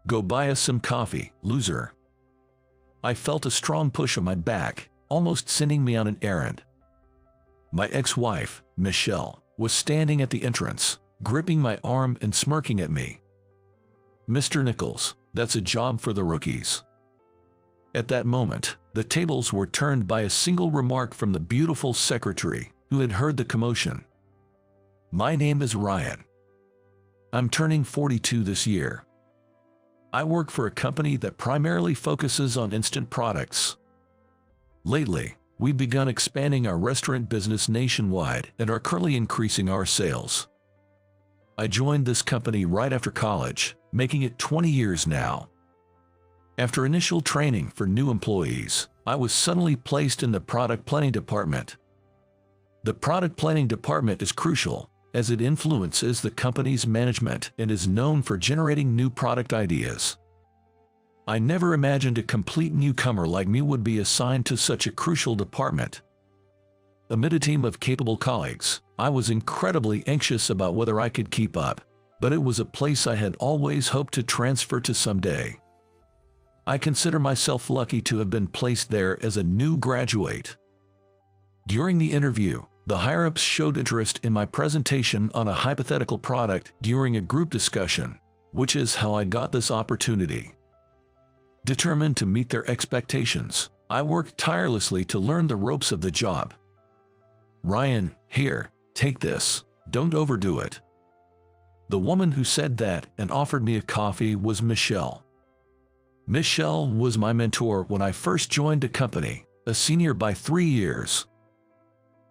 Go buy us some coffee, loser." I felt a strong push on my back, almost sending me on an errand. My ex-wife, Michelle, was standing at the entrance, gripping my arm and smirking at me. "Mr. Nichols, that's a job for the rookies." At that moment, the tables were turned by a single remark from the beautiful secretary, who had heard the commotion. "My name is Ryan. I'm turning 42 this year. I work for a company that primarily focuses on instant products. Lately, we've begun expanding our restaurant business nationwide and are currently increasing our sales. I joined this company right after college, making it 20 years now. After initial training for new employees, I was suddenly placed in the product planning department. The product planning department is crucial, as it influences the company's management and is known for generating new product ideas. I never imagined a complete newcomer like me would be assigned to such a crucial department. Amid a team of capable colleagues, I was incredibly anxious about whether I could keep up, but it was a place I had always hoped to transfer to someday. I consider myself lucky to have been placed there as a new graduate. During the interview, the higher-ups showed interest in my presentation on a hypothetical product during a group discussion, which is how I got this opportunity. Determined to meet their expectations, I worked tirelessly to learn the ropes of the job. "Ryan, here, take this. Don't overdo it." The woman who said that and offered me a coffee was Michelle. Michelle was my mentor when I first joined the company, a senior by 3 years.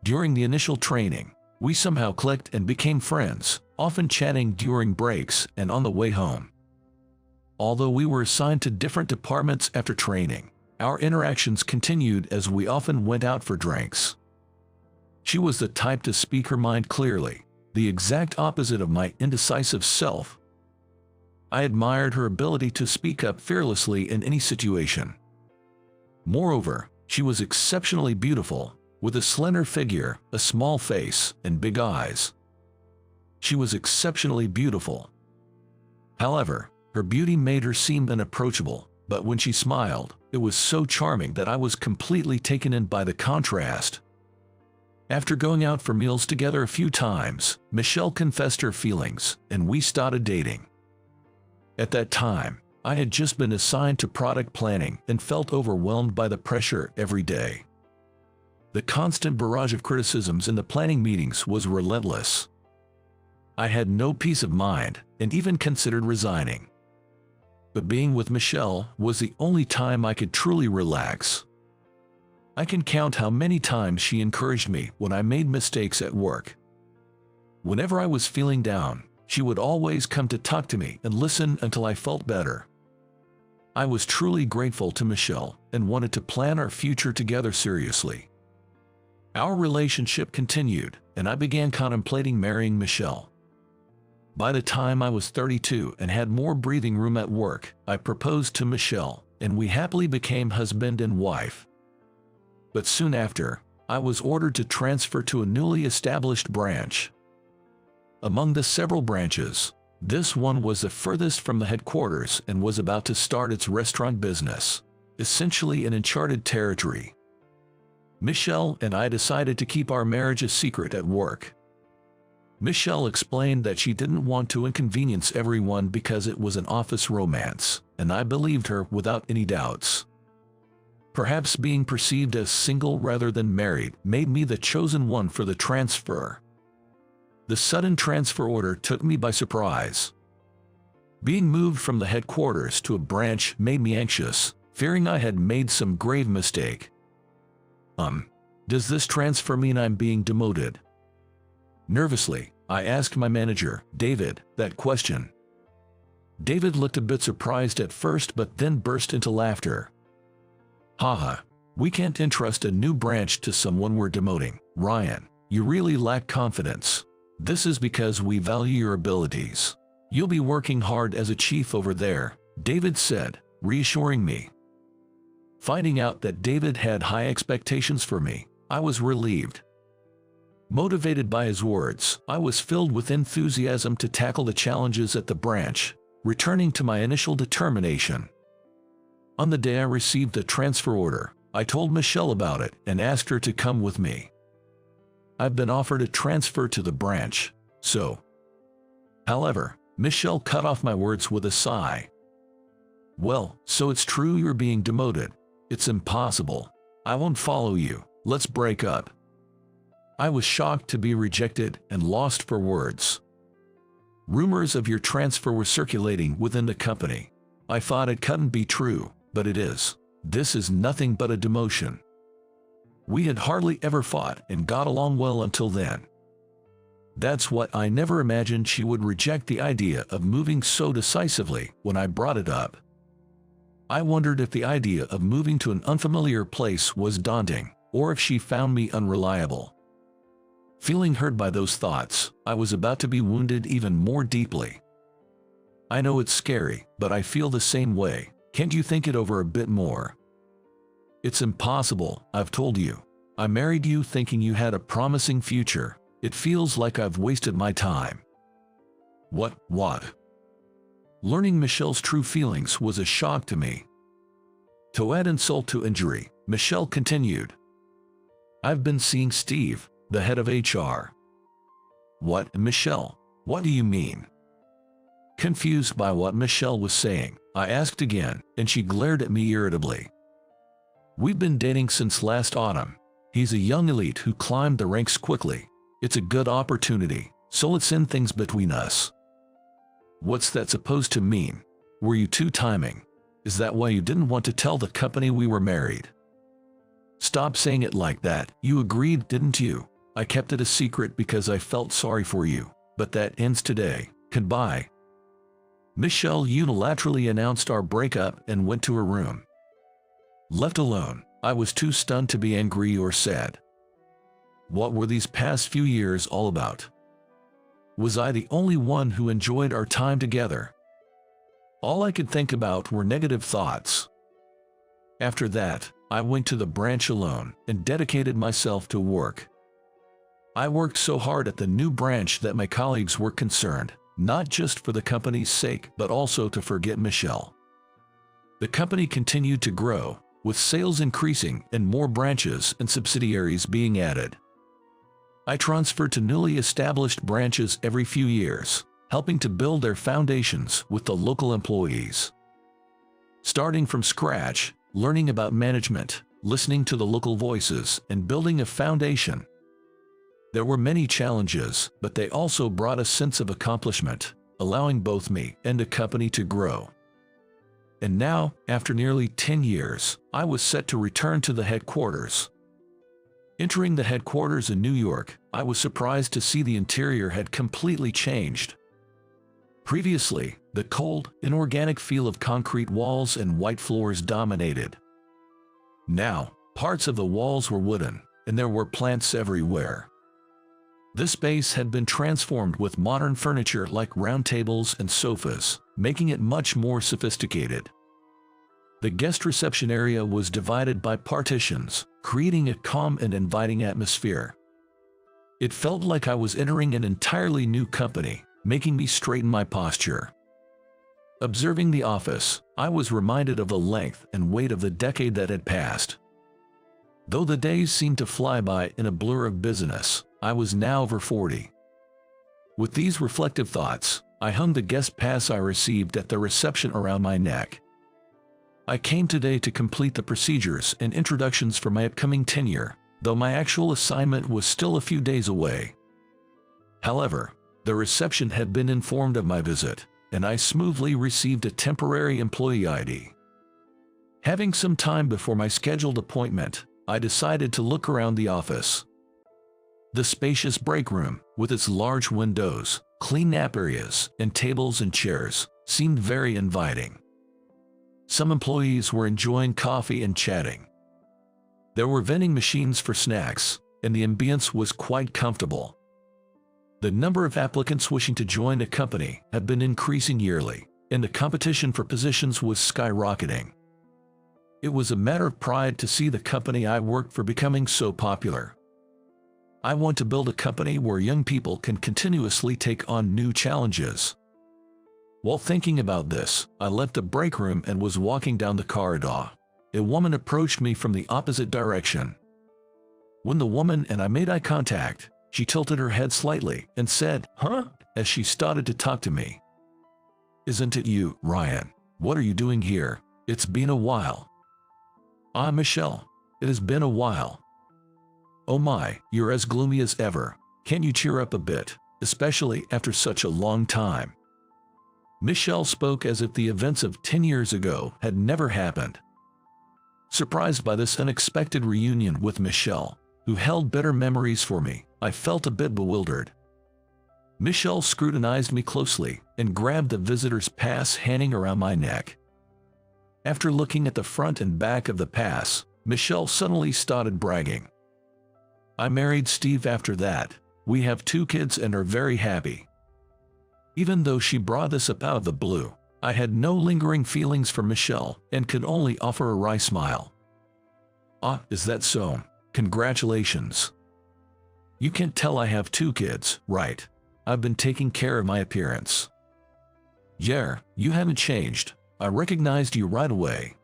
During the initial training, we somehow clicked and became friends, often chatting during breaks and on the way home. Although we were assigned to different departments after training, our interactions continued as we often went out for drinks. She was the type to speak her mind clearly, the exact opposite of my indecisive self. I admired her ability to speak up fearlessly in any situation. Moreover, she was exceptionally beautiful, with a slender figure, a small face, and big eyes. She was exceptionally beautiful. However, her beauty made her seem unapproachable, but when she smiled, it was so charming that I was completely taken in by the contrast. After going out for meals together a few times, Michelle confessed her feelings, and we started dating. At that time, I had just been assigned to product planning and felt overwhelmed by the pressure every day. The constant barrage of criticisms in the planning meetings was relentless. I had no peace of mind and even considered resigning. But being with Michelle was the only time I could truly relax. I can count how many times she encouraged me when I made mistakes at work. Whenever I was feeling down, she would always come to talk to me and listen until I felt better. I was truly grateful to Michelle and wanted to plan our future together seriously. Our relationship continued, and I began contemplating marrying Michelle. By the time I was 32 and had more breathing room at work, I proposed to Michelle, and we happily became husband and wife. But soon after, I was ordered to transfer to a newly established branch. Among the several branches, this one was the furthest from the headquarters and was about to start its restaurant business, essentially an uncharted territory. Michelle and I decided to keep our marriage a secret at work. Michelle explained that she didn't want to inconvenience everyone because it was an office romance, and I believed her without any doubts. Perhaps being perceived as single rather than married made me the chosen one for the transfer. The sudden transfer order took me by surprise. Being moved from the headquarters to a branch made me anxious, fearing I had made some grave mistake. Does this transfer mean I'm being demoted? Nervously, I asked my manager, David, that question. David looked a bit surprised at first but then burst into laughter. Haha, we can't entrust a new branch to someone we're demoting. Ryan, you really lack confidence. This is because we value your abilities. You'll be working hard as a chief over there, David said, reassuring me. Finding out that David had high expectations for me, I was relieved. Motivated by his words, I was filled with enthusiasm to tackle the challenges at the branch, returning to my initial determination. On the day I received the transfer order, I told Michelle about it and asked her to come with me. I've been offered a transfer to the branch, so. However, Michelle cut off my words with a sigh. Well, so it's true you're being demoted. It's impossible. I won't follow you. Let's break up. I was shocked to be rejected and lost for words. Rumors of your transfer were circulating within the company. I thought it couldn't be true, but it is. This is nothing but a demotion. We had hardly ever fought and got along well until then. That's what I never imagined she would reject the idea of moving so decisively when I brought it up. I wondered if the idea of moving to an unfamiliar place was daunting, or if she found me unreliable. Feeling hurt by those thoughts, I was about to be wounded even more deeply. I know it's scary, but I feel the same way. Can't you think it over a bit more? It's impossible, I've told you. I married you thinking you had a promising future. It feels like I've wasted my time. What? Learning Michelle's true feelings was a shock to me. To add insult to injury, Michelle continued. I've been seeing Steve, the head of HR. What, Michelle? What do you mean? Confused by what Michelle was saying, I asked again, and she glared at me irritably. We've been dating since last autumn. He's a young elite who climbed the ranks quickly. It's a good opportunity, so let's end things between us. What's that supposed to mean? Were you two-timing? Is that why you didn't want to tell the company we were married? Stop saying it like that. You agreed, didn't you? I kept it a secret because I felt sorry for you, but that ends today. Goodbye. Michelle unilaterally announced our breakup and went to her room. Left alone, I was too stunned to be angry or sad. What were these past few years all about? Was I the only one who enjoyed our time together? All I could think about were negative thoughts. After that, I went to the branch alone and dedicated myself to work. I worked so hard at the new branch that my colleagues were concerned, not just for the company's sake but also to forget Michelle. The company continued to grow, with sales increasing and more branches and subsidiaries being added. I transferred to newly established branches every few years, helping to build their foundations with the local employees. Starting from scratch, learning about management, listening to the local voices, and building a foundation. There were many challenges, but they also brought a sense of accomplishment, allowing both me and the company to grow. And now, after nearly 10 years, I was set to return to the headquarters. Entering the headquarters in New York, I was surprised to see the interior had completely changed. Previously, the cold, inorganic feel of concrete walls and white floors dominated. Now, parts of the walls were wooden, and there were plants everywhere. This space had been transformed with modern furniture like round tables and sofas, making it much more sophisticated. The guest reception area was divided by partitions, creating a calm and inviting atmosphere. It felt like I was entering an entirely new company, making me straighten my posture. Observing the office, I was reminded of the length and weight of the decade that had passed. Though the days seemed to fly by in a blur of busyness, I was now over 40. With these reflective thoughts, I hung the guest pass I received at the reception around my neck. I came today to complete the procedures and introductions for my upcoming tenure, though my actual assignment was still a few days away. However, the reception had been informed of my visit, and I smoothly received a temporary employee ID. Having some time before my scheduled appointment, I decided to look around the office. The spacious break room, with its large windows, clean nap areas, and tables and chairs, seemed very inviting. Some employees were enjoying coffee and chatting. There were vending machines for snacks, and the ambience was quite comfortable. The number of applicants wishing to join the company had been increasing yearly, and the competition for positions was skyrocketing. It was a matter of pride to see the company I worked for becoming so popular. I want to build a company where young people can continuously take on new challenges. While thinking about this, I left the break room and was walking down the corridor. A woman approached me from the opposite direction. When the woman and I made eye contact, she tilted her head slightly and said, "Huh?" as she started to talk to me. "Isn't it you, Ryan? What are you doing here? It's been a while." "Ah, Michelle. It has been a while." "Oh my, you're as gloomy as ever. Can't you cheer up a bit, especially after such a long time?" Michelle spoke as if the events of 10 years ago had never happened. Surprised by this unexpected reunion with Michelle, who held bitter memories for me, I felt a bit bewildered. Michelle scrutinized me closely and grabbed the visitor's pass hanging around my neck. After looking at the front and back of the pass, Michelle suddenly started bragging. "I married Steve after that. We have 2 kids and are very happy." Even though she brought this up out of the blue, I had no lingering feelings for Michelle and could only offer a wry smile. "Ah, is that so? Congratulations. You can't tell I have 2 kids, right? I've been taking care of my appearance." "Yeah, you haven't changed. I recognized you right away."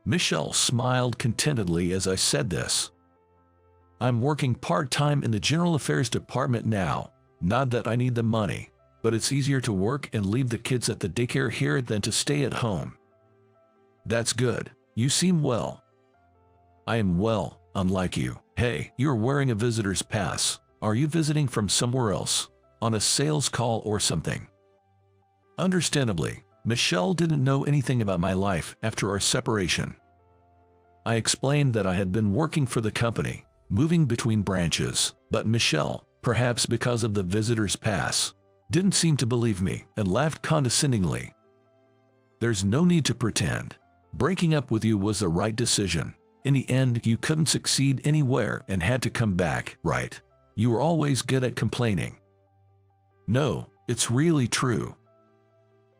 Michelle smiled contentedly as I said this. "I'm working part-time in the General Affairs Department now. Not that I need the money, but it's easier to work and leave the kids at the daycare here than to stay at home." "That's good. You seem well." "I am well, unlike you." "Hey, you're wearing a visitor's pass. Are you visiting from somewhere else? On a sales call or something?" Understandably, Michelle didn't know anything about my life after our separation. I explained that I had been working for the company, moving between branches, but Michelle, perhaps because of the visitor's pass, didn't seem to believe me and laughed condescendingly. "There's no need to pretend. Breaking up with you was the right decision. In the end, you couldn't succeed anywhere and had to come back, right? You were always good at complaining." "No, it's really true."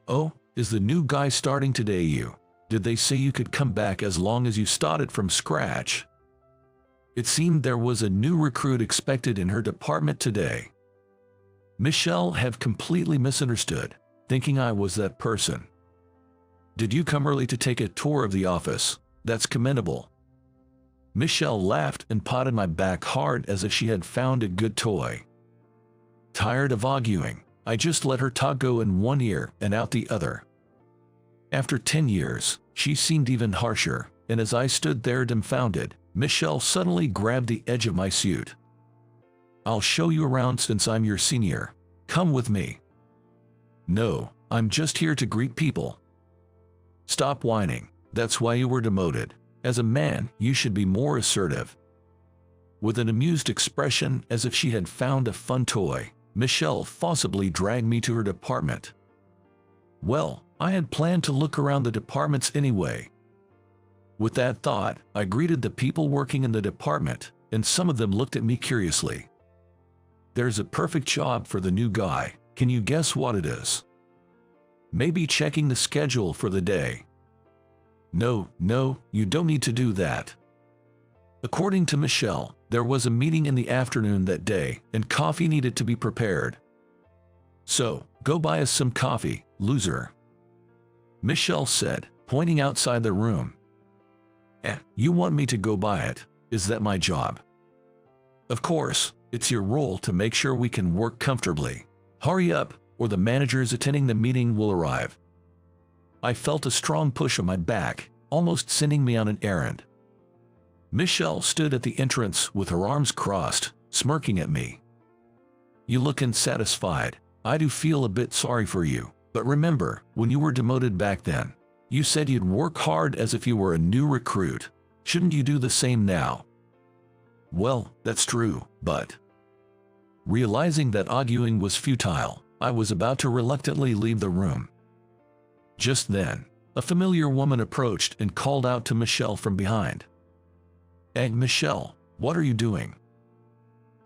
"Oh, is the new guy starting today? Did they say you could come back as long as you started from scratch?" It seemed there was a new recruit expected in her department today. Michelle had completely misunderstood, thinking I was that person. "Did you come early to take a tour of the office? That's commendable." Michelle laughed and patted my back hard as if she had found a good toy. Tired of arguing, I just let her talk go in one ear and out the other. After 10 years, she seemed even harsher, and as I stood there dumbfounded, Michelle suddenly grabbed the edge of my suit. "I'll show you around since I'm your senior. Come with me." "No, I'm just here to greet people." "Stop whining. That's why you were demoted. As a man, you should be more assertive." With an amused expression as if she had found a fun toy, Michelle forcibly dragged me to her department. Well, I had planned to look around the departments anyway. With that thought, I greeted the people working in the department, and some of them looked at me curiously. "There's a perfect job for the new guy. Can you guess what it is?" "Maybe checking the schedule for the day." No, you don't need to do that." According to Michelle, there was a meeting in the afternoon that day, and coffee needed to be prepared. "So, go buy us some coffee, loser," Michelle said, pointing outside the room. You want me to go buy it? Is that my job?" "Of course, it's your role to make sure we can work comfortably. Hurry up, or the managers attending the meeting will arrive." I felt a strong push on my back, almost sending me on an errand. Michelle stood at the entrance with her arms crossed, smirking at me. "You look unsatisfied. I do feel a bit sorry for you, but remember, when you were demoted back then, you said you'd work hard as if you were a new recruit. Shouldn't you do the same now?" "Well, that's true, but..." Realizing that arguing was futile, I was about to reluctantly leave the room. Just then, a familiar woman approached and called out to Michelle from behind. "Hey, Michelle, what are you doing?"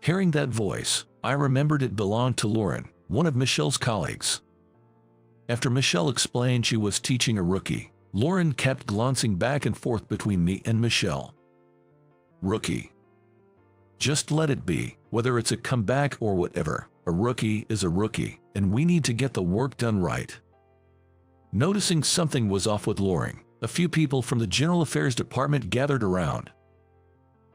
Hearing that voice, I remembered it belonged to Lauren, one of Michelle's colleagues. After Michelle explained she was teaching a rookie, Lauren kept glancing back and forth between me and Michelle. "Rookie. Just let it be, whether it's a comeback or whatever. A rookie is a rookie, and we need to get the work done right. Noticing something was off with Loring, a few people from the General Affairs Department gathered around.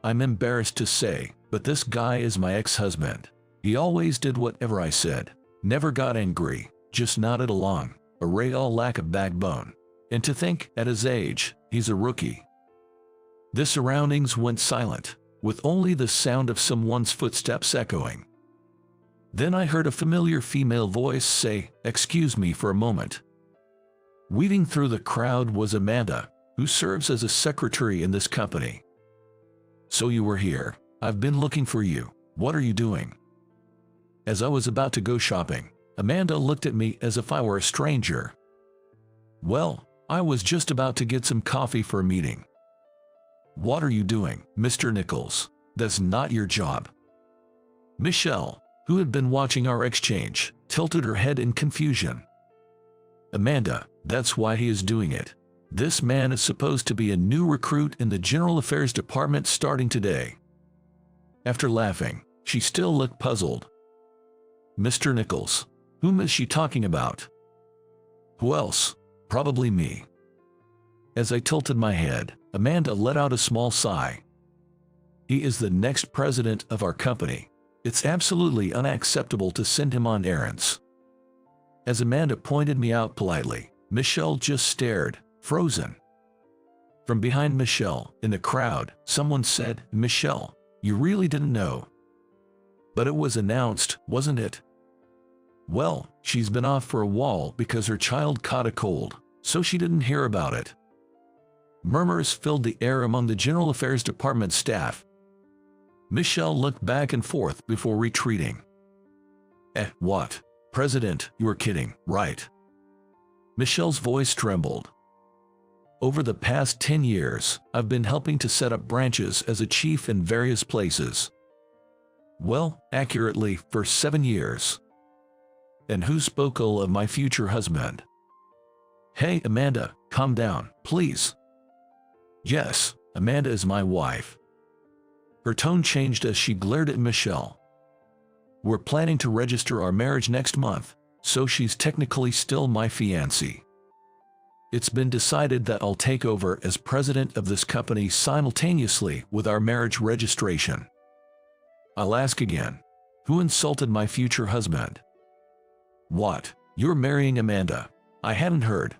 I'm embarrassed to say, but this guy is my ex-husband. He always did whatever I said, never got angry, just nodded along, a real lack of backbone. And to think, at his age, he's a rookie. The surroundings went silent, with only the sound of someone's footsteps echoing. Then I heard a familiar female voice say, "Excuse me for a moment." Weaving through the crowd was Amanda, who serves as a secretary in this company. "So you were here. I've been looking for you. What are you doing?" As I was about to go shopping, Amanda looked at me as if I were a stranger. "Well, I was just about to get some coffee for a meeting." "What are you doing, Mr. Nichols? That's not your job." Michelle, who had been watching our exchange, tilted her head in confusion. "Amanda, that's why he is doing it. This man is supposed to be a new recruit in the General Affairs Department starting today." After laughing, she still looked puzzled. "Mr. Nichols, whom is she talking about?" "Who else? Probably me." As I tilted my head, Amanda let out a small sigh. "He is the next president of our company. It's absolutely unacceptable to send him on errands." As Amanda pointed me out politely, Michelle just stared, frozen. From behind Michelle, in the crowd, someone said, "Michelle, you really didn't know?" "But it was announced, wasn't it?" "Well, she's been off for a while because her child caught a cold, so she didn't hear about it." Murmurs filled the air among the General Affairs Department staff. Michelle looked back and forth before retreating. What? President, you are kidding, right?" Michelle's voice trembled. "Over the past 10 years, I've been helping to set up branches as a chief in various places. Well, accurately, for 7 years. And who spoke ill of my future husband?" "Hey, Amanda, calm down, please." "Yes, Amanda is my wife." Her tone changed as she glared at Michelle. "We're planning to register our marriage next month, so she's technically still my fiancée. It's been decided that I'll take over as president of this company simultaneously with our marriage registration. I'll ask again, who insulted my future husband?" "What? You're marrying Amanda? I hadn't heard."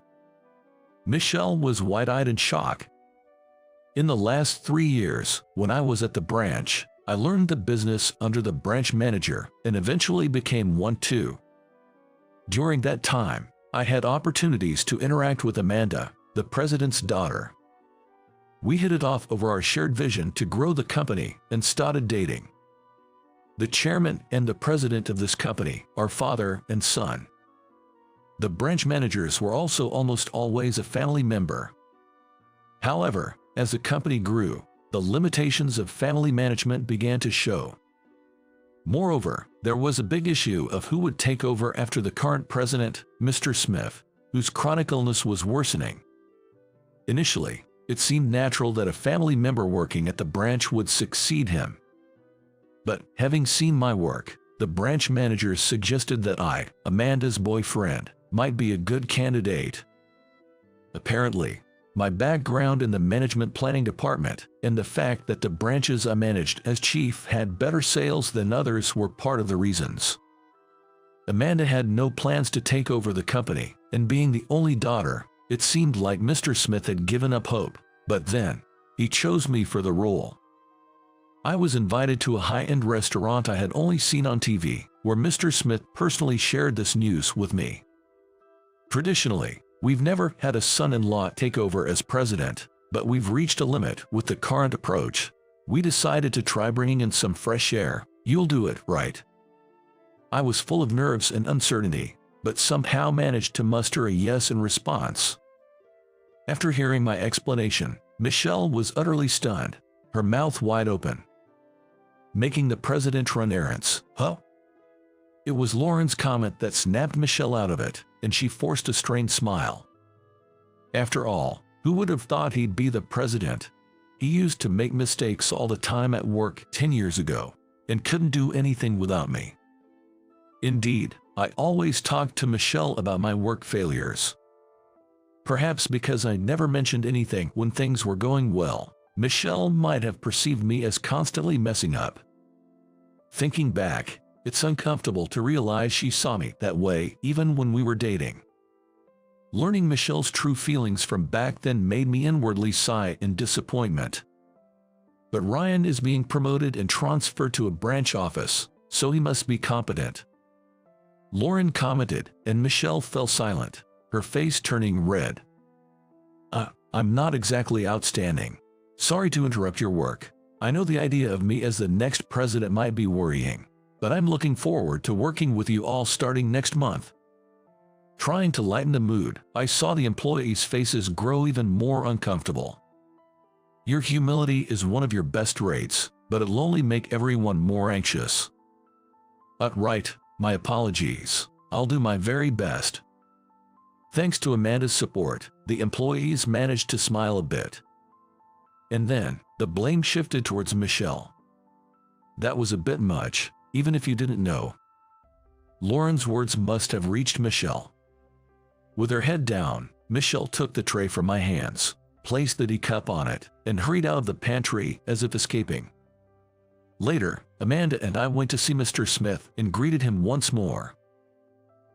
Michelle was wide-eyed in shock. "In the last 3 years, when I was at the branch, I learned the business under the branch manager and eventually became one too. During that time, I had opportunities to interact with Amanda, the president's daughter. We hit it off over our shared vision to grow the company and started dating. The chairman and the president of this company are father and son. The branch managers were also almost always a family member. However, as the company grew, the limitations of family management began to show. Moreover, there was a big issue of who would take over after the current president, Mr. Smith, whose chronic illness was worsening. Initially, it seemed natural that a family member working at the branch would succeed him. But, having seen my work, the branch managers suggested that I, Amanda's boyfriend, might be a good candidate. Apparently, my background in the management planning department and the fact that the branches I managed as chief had better sales than others were part of the reasons. Amanda had no plans to take over the company, and being the only daughter, it seemed like Mr. Smith had given up hope, but then, he chose me for the role. I was invited to a high-end restaurant I had only seen on TV, where Mr. Smith personally shared this news with me. Traditionally, we've never had a son-in-law take over as president, but we've reached a limit with the current approach. We decided to try bringing in some fresh air. You'll do it, right?" I was full of nerves and uncertainty, but somehow managed to muster a yes in response. After hearing my explanation, Michelle was utterly stunned, her mouth wide open. "Making the president run errands, huh?" It was Lauren's comment that snapped Michelle out of it, and she forced a strained smile. After all, who would have thought he'd be the president? He used to make mistakes all the time at work 10 years ago, and couldn't do anything without me. Indeed, I always talked to Michelle about my work failures. Perhaps because I never mentioned anything when things were going well, Michelle might have perceived me as constantly messing up. Thinking back, it's uncomfortable to realize she saw me that way even when we were dating. Learning Michelle's true feelings from back then made me inwardly sigh in disappointment. But Ryan is being promoted and transferred to a branch office, so he must be competent. Lauren commented, and Michelle fell silent, her face turning red. I'm not exactly outstanding. Sorry to interrupt your work. I know the idea of me as the next president might be worrying, but I'm looking forward to working with you all starting next month. Trying to lighten the mood, I saw the employees' faces grow even more uncomfortable. Your humility is one of your best traits, but it'll only make everyone more anxious. Right, my apologies. I'll do my very best. Thanks to Amanda's support, the employees managed to smile a bit. And then, the blame shifted towards Michelle. That was a bit much, even if you didn't know. Lauren's words must have reached Michelle. With her head down, Michelle took the tray from my hands, placed the teacup on it, and hurried out of the pantry as if escaping. Later, Amanda and I went to see Mr. Smith and greeted him once more.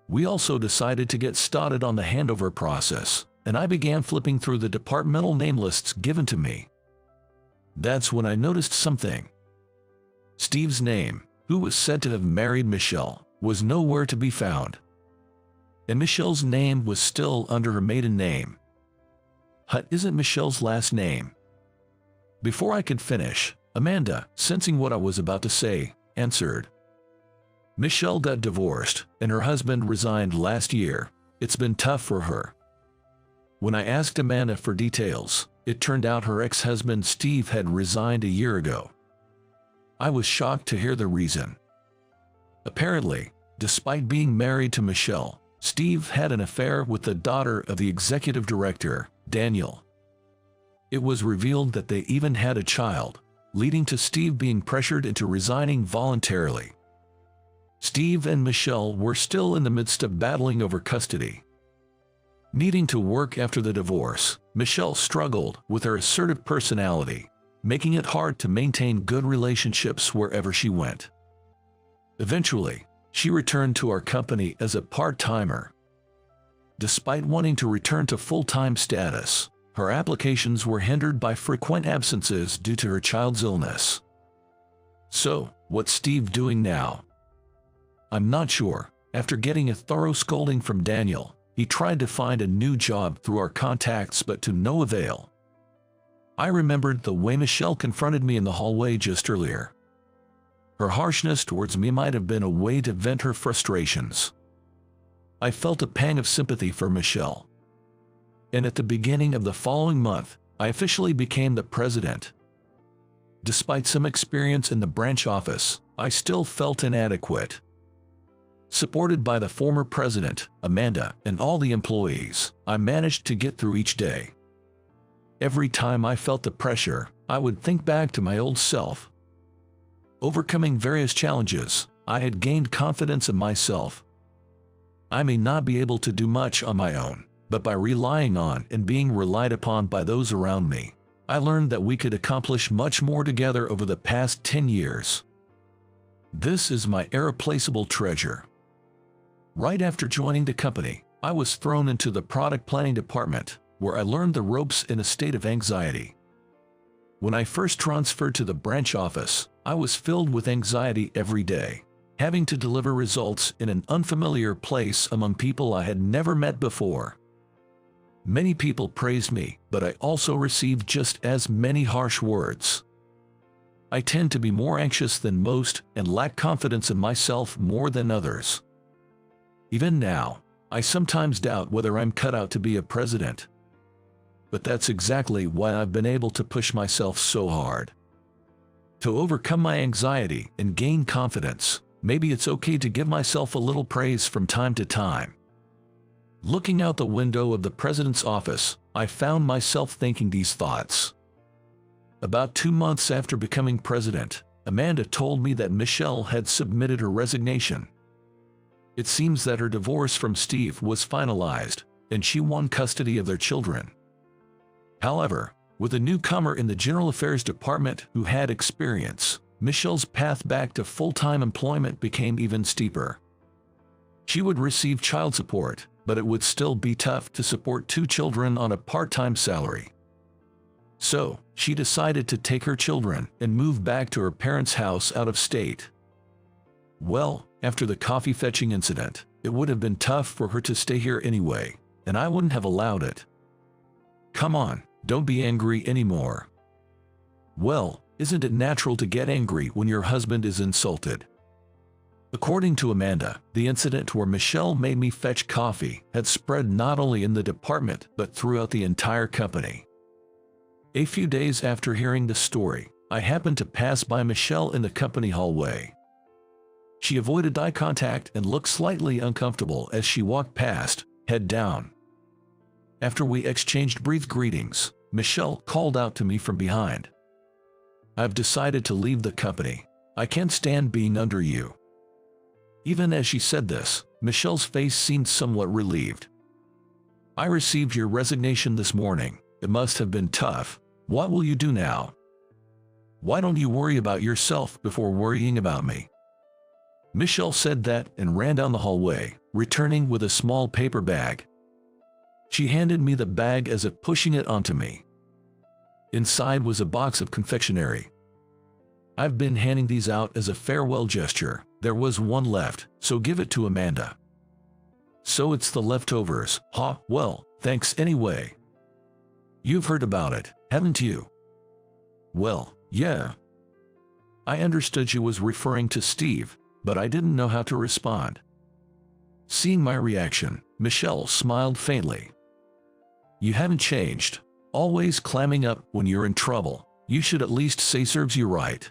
We also decided to get started on the handover process, and I began flipping through the departmental name lists given to me. That's when I noticed something. Steve's name, who was said to have married Michelle, was nowhere to be found. And Michelle's name was still under her maiden name. Hut isn't Michelle's last name. Before I could finish, Amanda, sensing what I was about to say, answered. Michelle got divorced, and her husband resigned last year. It's been tough for her. When I asked Amanda for details, it turned out her ex-husband Steve had resigned a year ago. I was shocked to hear the reason. Apparently, despite being married to Michelle, Steve had an affair with the daughter of the executive director, Daniel. It was revealed that they even had a child, leading to Steve being pressured into resigning voluntarily. Steve and Michelle were still in the midst of battling over custody. Needing to work after the divorce, Michelle struggled with her assertive personality, making it hard to maintain good relationships wherever she went. Eventually, she returned to our company as a part-timer. Despite wanting to return to full-time status, her applications were hindered by frequent absences due to her child's illness. So, what's Steve doing now? I'm not sure. After getting a thorough scolding from Daniel, he tried to find a new job through our contacts but to no avail. I remembered the way Michelle confronted me in the hallway just earlier. Her harshness towards me might have been a way to vent her frustrations. I felt a pang of sympathy for Michelle. And at the beginning of the following month, I officially became the president. Despite some experience in the branch office, I still felt inadequate. Supported by the former president, Amanda, and all the employees, I managed to get through each day. Every time I felt the pressure, I would think back to my old self. Overcoming various challenges, I had gained confidence in myself. I may not be able to do much on my own, but by relying on and being relied upon by those around me, I learned that we could accomplish much more together over the past 10 years. This is my irreplaceable treasure. Right after joining the company, I was thrown into the product planning department, where I learned the ropes in a state of anxiety. When I first transferred to the branch office, I was filled with anxiety every day, having to deliver results in an unfamiliar place among people I had never met before. Many people praised me, but I also received just as many harsh words. I tend to be more anxious than most and lack confidence in myself more than others. Even now, I sometimes doubt whether I'm cut out to be a president. But that's exactly why I've been able to push myself so hard. To overcome my anxiety and gain confidence, maybe it's okay to give myself a little praise from time to time. Looking out the window of the president's office, I found myself thinking these thoughts. About 2 months after becoming president, Amanda told me that Michelle had submitted her resignation. It seems that her divorce from Steve was finalized, and she won custody of their children. However, with a newcomer in the General Affairs Department who had experience, Michelle's path back to full-time employment became even steeper. She would receive child support, but it would still be tough to support 2 children on a part-time salary. So, she decided to take her children and move back to her parents' house out of state. Well, after the coffee fetching incident, it would have been tough for her to stay here anyway, and I wouldn't have allowed it. Come on, don't be angry anymore. Well, isn't it natural to get angry when your husband is insulted? According to Amanda, the incident where Michelle made me fetch coffee had spread not only in the department but throughout the entire company. A few days after hearing the story, I happened to pass by Michelle in the company hallway. She avoided eye contact and looked slightly uncomfortable as she walked past, head down. After we exchanged brief greetings, Michelle called out to me from behind. "I've decided to leave the company. I can't stand being under you." Even as she said this, Michelle's face seemed somewhat relieved. "I received your resignation this morning. It must have been tough. What will you do now? Why don't you worry about yourself before worrying about me?" Michelle said that and ran down the hallway, returning with a small paper bag. She handed me the bag as if pushing it onto me. Inside was a box of confectionery. "I've been handing these out as a farewell gesture. There was one left, so give it to Amanda." "So it's the leftovers, huh? Well, thanks anyway. You've heard about it, haven't you?" "Well, yeah." I understood she was referring to Steve, but I didn't know how to respond. Seeing my reaction, Michelle smiled faintly. "You haven't changed. Always clamming up when you're in trouble. You should at least say serves you right."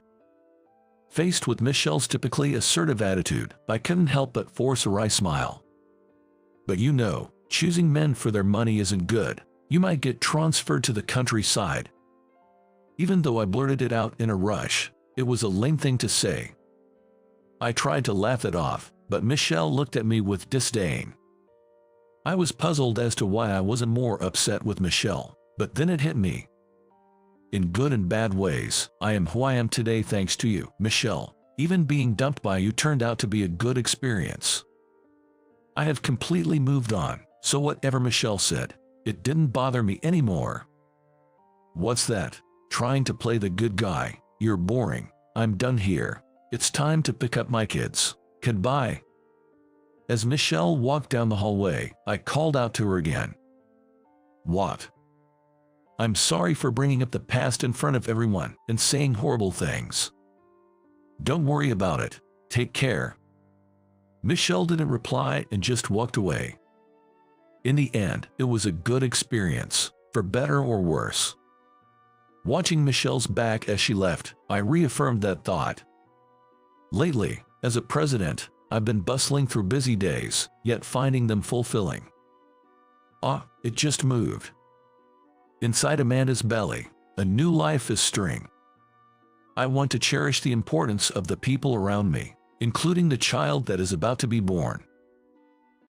Faced with Michelle's typically assertive attitude, I couldn't help but force a wry smile. "But you know, choosing men for their money isn't good. You might get transferred to the countryside." Even though I blurted it out in a rush, it was a lame thing to say. I tried to laugh it off, but Michelle looked at me with disdain. I was puzzled as to why I wasn't more upset with Michelle, but then it hit me. In good and bad ways, I am who I am today thanks to you, Michelle. Even being dumped by you turned out to be a good experience. I have completely moved on, so whatever Michelle said, it didn't bother me anymore. "What's that? Trying to play the good guy? You're boring. I'm done here. It's time to pick up my kids. Goodbye." As Michelle walked down the hallway, I called out to her again. "What? I'm sorry for bringing up the past in front of everyone and saying horrible things. Don't worry about it. Take care." Michelle didn't reply and just walked away. In the end, it was a good experience, for better or worse. Watching Michelle's back as she left, I reaffirmed that thought. Lately, as a president, I've been bustling through busy days, yet finding them fulfilling. It just moved. Inside Amanda's belly, a new life is stirring. I want to cherish the importance of the people around me, including the child that is about to be born.